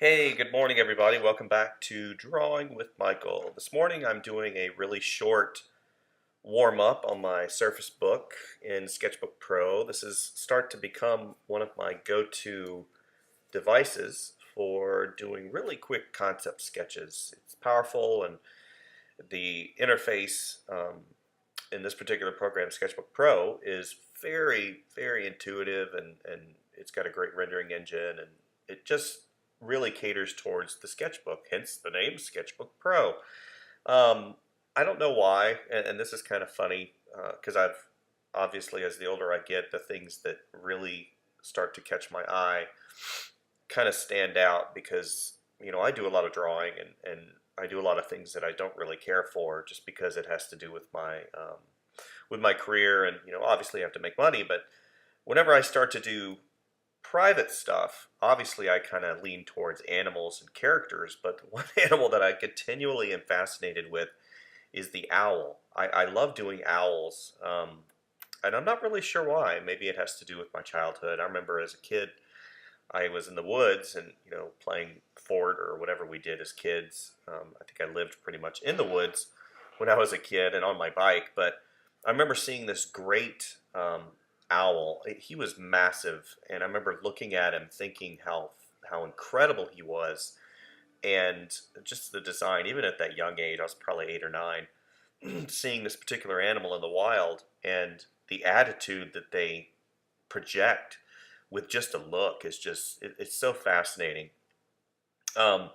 Hey, good morning, everybody. Welcome back to Drawing with Michael. This morning I'm doing a really short warm-up on my Surface Book in Sketchbook Pro. This is start to become one of my go-to devices for doing really quick concept sketches. It's powerful, and the interface in this particular program, Sketchbook Pro, is very intuitive, and it's got a great rendering engine, and it just really caters towards the sketchbook, hence the name Sketchbook Pro. Um, I don't know why, and this is kind of funny because I've obviously, as the older I get, the things that really start to catch my eye kind of stand out because I do a lot of drawing, and I do a lot of things that I don't really care for just because it has to do with my career, and obviously I have to make money. But whenever I start to do private stuff, obviously I kind of lean towards animals and characters, but the one animal that I continually am fascinated with is the owl. I love doing owls, and I'm not really sure why. Maybe it has to do with my childhood. I remember as a kid, I was in the woods and playing fort or whatever we did as kids. I think I lived pretty much in the woods when I was a kid and on my bike. But I remember seeing this great owl. He was massive, and I remember looking at him, thinking how incredible he was, and just the design. Even at that young age, I was probably 8 or 9, seeing this particular animal in the wild and the attitude that they project with just a look is just it's so fascinating. Um,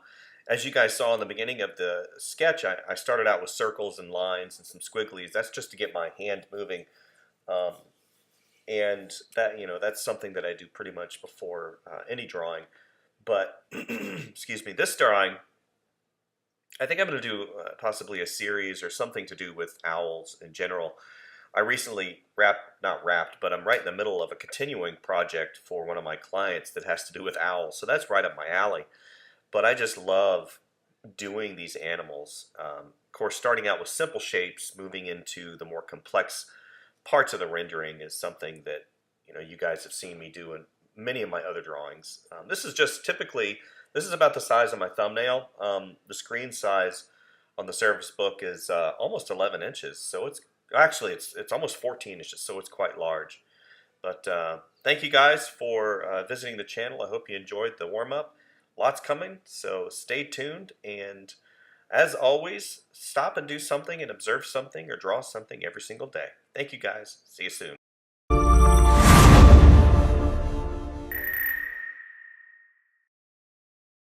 as you guys saw in the beginning of the sketch, I started out with circles and lines and some squigglies. That's just to get my hand moving, um, and that's something that I do pretty much before any drawing. But excuse me, this drawing, I think I'm going to do possibly a series or something to do with owls in general. I recently not wrapped, but I'm right in the middle of a continuing project for one of my clients that has to do with owls. So that's right up my alley. But I just love doing these animals. Of course, starting out with simple shapes, moving into the more complex parts of the rendering is something that you guys have seen me do in many of my other drawings. This is just typically, this is about the size of my thumbnail. The screen size on the Surface Book is almost 11 inches, so it's almost 14 inches, so it's quite large. But thank you guys for visiting the channel. I hope you enjoyed the warm-up. Lots coming, so stay tuned, and as always, stop and do something and observe something or draw something every single day. Thank you guys. See you soon.